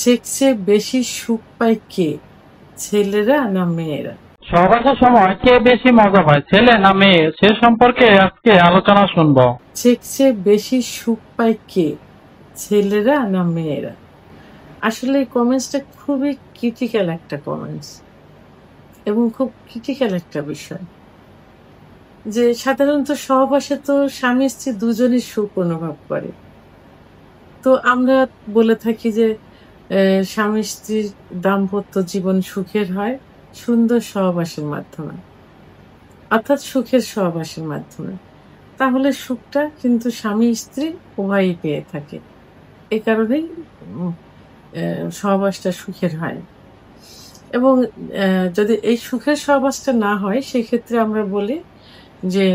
সেক্সে বেশি সুখ পায় কে, ছেলেরা না মেয়েরা? সহবাসের সময় কে বেশি মজা পায়, ছেলে না মেয়ে, সে সম্পর্কে আজকে আলোচনা শুনবো। সেক্সে বেশি সুখ পায় কে, ছেলেরা না মেয়েরা? আসলে এই কমেন্টসটা খুবই ক্রিটিক্যাল একটা কমেন্টস এবং খুব ক্রিটিক্যাল একটা বিষয়। যে সাধারণত সহবাসে তো স্বামী স্ত্রী দুজনই সুখ অনুভব করে। তো আমরা বলে থাকি যে স্বামী স্ত্রীর দাম্পত্য জীবন সুখের হয় সুন্দর সহবাসের মাধ্যমে, অর্থাৎ সুখের সহবাসের মাধ্যমে। তাহলে সুখটা কিন্তু স্বামী স্ত্রী উভয়ই পেয়ে থাকে। এ কারণেই সহবাসটা সুখের হয়। এবং যদি এই সুখের সহবাসটা না হয় সেক্ষেত্রে আমরা বলি যে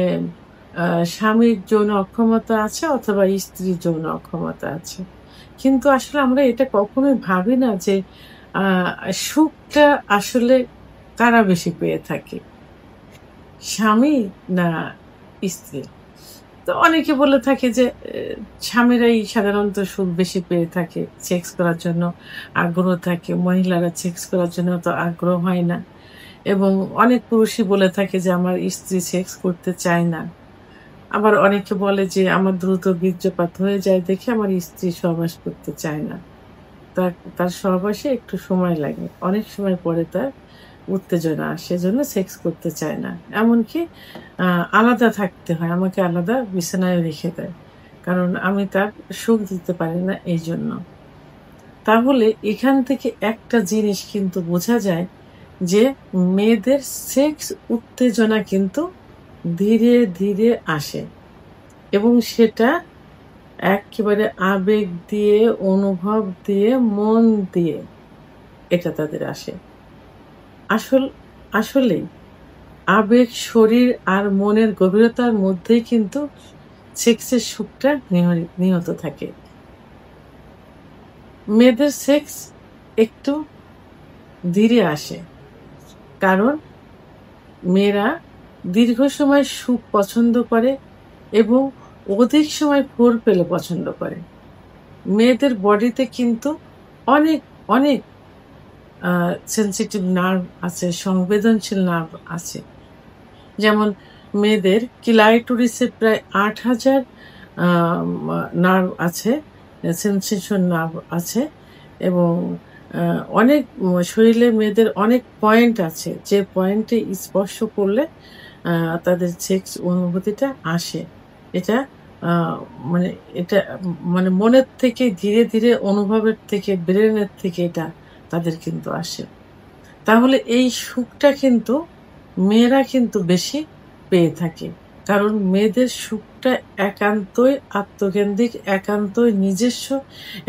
স্বামীর যৌন অক্ষমতা আছে অথবা স্ত্রীর যৌন অক্ষমতা আছে। কিন্তু আসলে আমরা এটা কখনোই ভাবি না যে সুখটা আসলে কারা বেশি পেয়ে থাকে, স্বামী না স্ত্রী? তো অনেকে বলে থাকে যে স্বামীরাই সাধারণত সুখ বেশি পেয়ে থাকে, সেক্স করার জন্য আগ্রহ থাকে, মহিলারা সেক্স করার জন্য তো আগ্রহ হয় না। এবং অনেক পুরুষই বলে থাকে যে আমার স্ত্রী সেক্স করতে চায় না। আবার অনেকে বলে যে আমার দ্রুত বীর্যপাত হয়ে যায় দেখে আমার স্ত্রী সহবাস করতে চায় না। তার সহবাসে একটু সময় লাগে, অনেক সময় পরে তার উত্তেজনা আসে, এজন্য সেক্স করতে চায় না। এমনকি আলাদা থাকতে হয়, আমাকে আলাদা বিছানায় রেখে দেয়, কারণ আমি তার সুখ দিতে পারি না এই জন্য। তাহলে এখান থেকে একটা জিনিস কিন্তু বোঝা যায় যে মেয়েদের সেক্স উত্তেজনা কিন্তু ধীরে ধীরে আসে এবং সেটা একেবারে আবেগ দিয়ে, অনুভব দিয়ে, মন দিয়ে এটা তাদের আসে। আসলেই আবেগ, শরীর আর মনের গভীরতার মধ্যেই কিন্তু সেক্সের সুখটা নিহিত থাকে। মেয়েদের সেক্স একটু ধীরে আসে, কারণ মেয়েরা দীর্ঘ সময় সুখ পছন্দ করে এবং অধিক সময় ফোর পেলে পছন্দ করে। মেয়েদের বডিতে কিন্তু অনেক অনেক সেন্সিটিভ নার্ভ আছে, সংবেদনশীল নার্ভ আছে। যেমন মেয়েদের ক্লাইটোরিসে প্রায় ৮,০০০ নার্ভ আছে, সেন্সেশন নার্ভ আছে এবং অনেক শরীরে মেয়েদের অনেক পয়েন্ট আছে, যে পয়েন্টে স্পর্শ করলে তাদের সেক্স অনুভূতিটা আসে। এটা মানে এটা মানে মনের থেকে ধীরে ধীরে, অনুভবের থেকে, ব্রেনের থেকে এটা তাদের কিন্তু আসে। তাহলে এই সুখটা কিন্তু মেয়েরা কিন্তু বেশি পেয়ে থাকে, কারণ মেয়েদের সুখটা একান্তই আত্মকেন্দ্রিক, একান্তই নিজস্ব,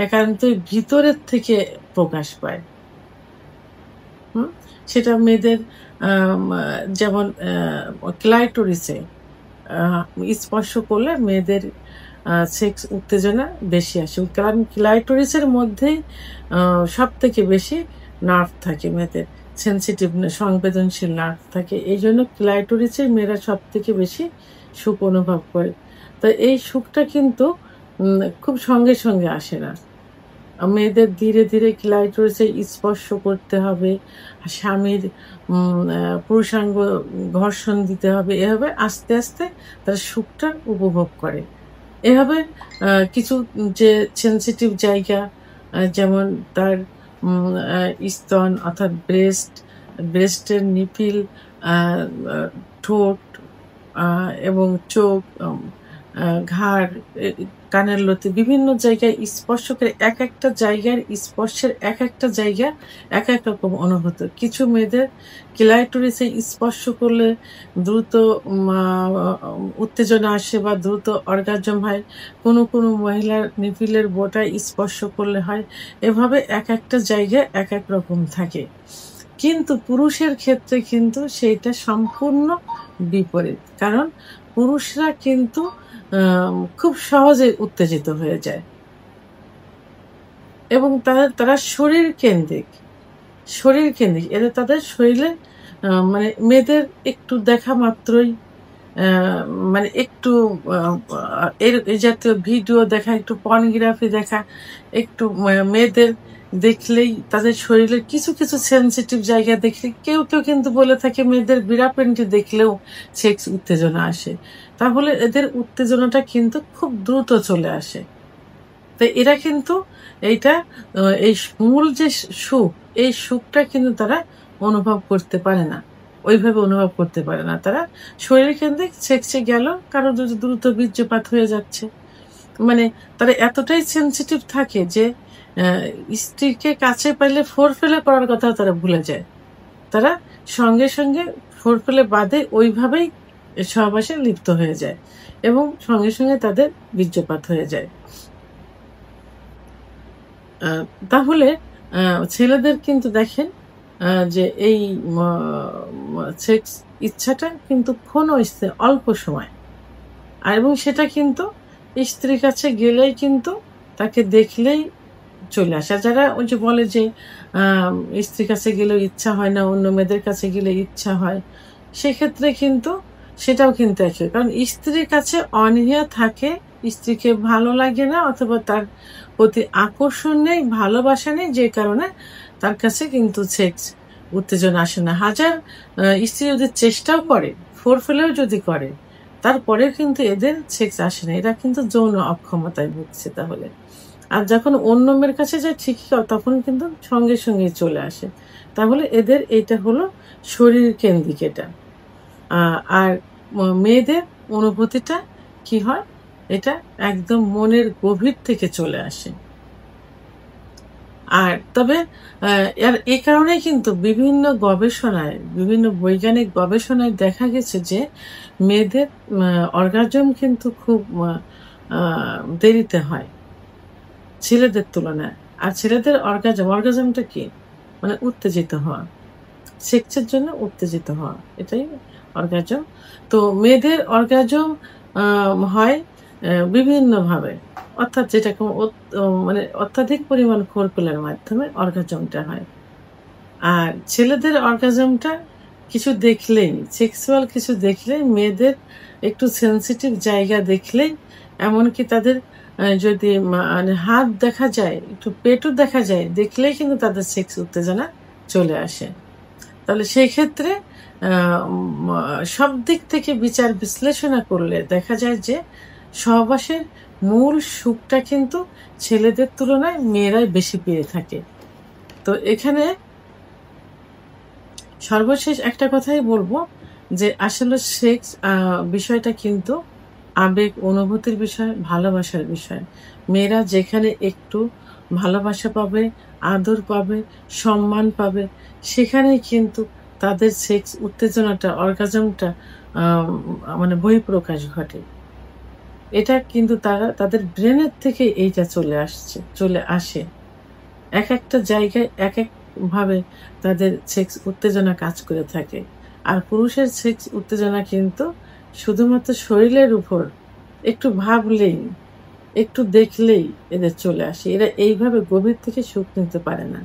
একান্তই ভিতরের থেকে প্রকাশ পায়। সেটা মেয়েদের যেমন ক্লাইটোরিসে স্পর্শ করলে মেয়েদের সেক্স উত্তেজনা বেশি আসে, কারণ ক্লাইটোরিসের মধ্যেই সব থেকে বেশি নার্ভ থাকে, মেয়েদের সেন্সিটিভ সংবেদনশীল নার্ভ থাকে। এই জন্য ক্লাইটোরিসে মেয়েরা সব থেকে বেশি সুখ অনুভব করে। তো এই সুখটা কিন্তু খুব সঙ্গে সঙ্গে আসে না। মেয়েদের ধীরে ধীরে ক্লাইটোরিসে স্পর্শ করতে হবে, স্বামীর পুরুষাঙ্গ ঘর্ষণ দিতে হবে, এভাবে আস্তে আস্তে তারা সুখটা উপভোগ করে। এভাবে কিছু যে সেন্সিটিভ জায়গা, যেমন তার স্তন অর্থাৎ ব্রেস্টের নিপিল, ঠোঁট এবং চোখ, ঘাড়, কানের লতি, বিভিন্ন জায়গায় স্পর্শ করে এক একটা জায়গার স্পর্শের এক একটা জায়গা এক এক রকম অনুভূত। কিছু মেয়েদের ক্লাইটোরিসে স্পর্শ করলে দ্রুত উত্তেজনা আসে বা দ্রুত অর্গাজম হয়, কোনো কোনো মহিলার নিপিলের বোটায় স্পর্শ করলে হয়। এভাবে এক একটা জায়গায় এক এক রকম থাকে। কিন্তু পুরুষের ক্ষেত্রে কিন্তু সেইটা সম্পূর্ণ বিপরীত, কারণ পুরুষরা কিন্তু খুব সহজে উত্তেজিত হয়ে যায় এবং তারা শরীর কেন্দ্রিক, এরা তাদের শরীরে মানে মেয়েদের একটু দেখা মাত্রই মানে একটু এই জাতীয় ভিডিও দেখা, একটু পর্নোগ্রাফি দেখা, একটু মেয়েদের দেখলেই তাদের শরীরের কিছু কিছু সেনসিটিভ জায়গা দেখলে কেউ কেউ কিন্তু বলে থাকে মেয়েদের বিড়াপেন্টি দেখলেও সেক্স উত্তেজনা আসে। তাহলে এদের উত্তেজনাটা কিন্তু খুব দ্রুত চলে আসে। তো এরা কিন্তু এইটা এই মূল যে সুখ, এই সুখটা কিন্তু তারা অনুভব করতে পারে না, ওইভাবে অনুভব করতে পারে না। তারা শরীর কেন্দ্রিক সেক্সে গেল, কারো দ্রুত বীর্যপাত হয়ে যাচ্ছে, মানে তারা এতটাই সেনসিটিভ থাকে যে স্ত্রীকে কাছে পাইলে ফোর ফেলে করার কথা তারা ভুলে যায়। তারা সঙ্গে সঙ্গে ফোর ফেলে বাদে ওইভাবেই সহবাসে লিপ্ত হয়ে যায় এবং সঙ্গে সঙ্গে তাদের বীর্যপাত হয়ে যায়। তাহলে ছেলেদের কিন্তু দেখেন যে এই সেক্স ইচ্ছাটা কিন্তু অল্প সময়, আর এবং সেটা কিন্তু স্ত্রীর কাছে গেলেই কিন্তু তাকে দেখলেই চলে আসে। যারা ওই যে বলে যে স্ত্রীর কাছে গেলেও ইচ্ছা হয় না, অন্য মেয়েদের কাছে গেলে ইচ্ছা হয়, সেক্ষেত্রে কিন্তু সেটাও কিন্তু একই, কারণ স্ত্রীর কাছে অনীহা থাকে, স্ত্রীকে ভালো লাগে না অথবা তার প্রতি আকর্ষণ নেই, ভালোবাসা নেই, যে কারণে তার কাছে কিন্তু সেক্স উত্তেজনা আসে না। হাজার স্ত্রী যদি চেষ্টাও করে, ফোর ফেলেও যদি করে, তারপরে কিন্তু এদের সেক্স আসে না, এরা কিন্তু যৌন অক্ষমতায় ভুগছে। তাহলে আর যখন অন্য মেয়ের কাছে যায় ঠিকই, তখন কিন্তু সঙ্গে সঙ্গে চলে আসে। তাহলে এদের এটা হলো শরীর কেন্দ্রিক এটা। আর মেয়েদের অনুভূতিটা কি হয়, এটা একদম মনের গভীর থেকে চলে আসে। আর তবে এই কারণে কিন্তু বিভিন্ন গবেষণায়, বিভিন্ন বৈজ্ঞানিক গবেষণায় দেখা গেছে যে মেয়েদের অর্গাজম কিন্তু খুব দেরিতে হয় ছেলেদের তুলনায়। আর ছেলেদের অর্গাজমটা কি, মানে উত্তেজিত হওয়া, সেক্সের জন্য উত্তেজিত হওয়া, এটাই অর্গাজম। তো মেয়েদের অর্গাজম হয় বিভিন্নভাবে, অর্থাৎ যেটাকে মানে অত্যাধিক পরিমাণ ফোরপ্লের মাধ্যমে অর্গাজমটা হয়। আর ছেলেদের অর্গাজমটা কিছু দেখলেই, সেক্সুয়াল কিছু দেখলেই, মেয়েদের একটু সেন্সিটিভ জায়গা দেখলেই, এমনকি তাদের যদি মানে হাত দেখা যায়, একটু পেটও দেখা যায়, দেখলেই কিন্তু তাদের সেক্স উত্তেজনা চলে আসে। তাহলে সেই ক্ষেত্রে সব দিক থেকে বিচার বিশ্লেষণা করলে দেখা যায় যে সহবাসের মূল সুখটা কিন্তু ছেলেদের তুলনায় মেয়েরাই বেশি পেয়ে থাকে। তো এখানে সর্বশেষ একটা কথাই বলবো যে আসলে সেক্স বিষয়টা কিন্তু আবেগ, অনুভূতির বিষয়, ভালোবাসার বিষয়। মেয়েরা যেখানে একটু ভালোবাসা পাবে, আদর পাবে, সম্মান পাবে, সেখানেই কিন্তু তাদের সেক্স উত্তেজনাটা, অর্গাজমটা মানে বহিঃপ্রকাশ ঘটে। এটা কিন্তু তাদের ব্রেনের থেকে এইটা চলে আসে। এক একটা জায়গায় এক একভাবে তাদের সেক্স উত্তেজনা কাজ করে থাকে। আর পুরুষের সেক্স উত্তেজনা কিন্তু শুধুমাত্র শরীরের উপর একটু ভাবলেই, একটু দেখলেই এদের চলে আসে। এরা এইভাবে গভীর থেকে সুখ নিতে পারে না।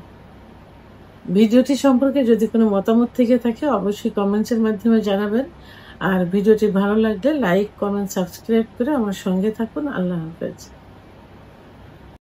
ভিডিওটি সম্পর্কে যদি কোনো মতামত থেকে থাকে অবশ্যই কমেন্টসের মাধ্যমে জানাবেন। আর ভিডিওটি ভালো লাগলে লাইক, কমেন্ট, সাবস্ক্রাইব করে আমার সঙ্গে থাকুন। আল্লাহ হাফেজ।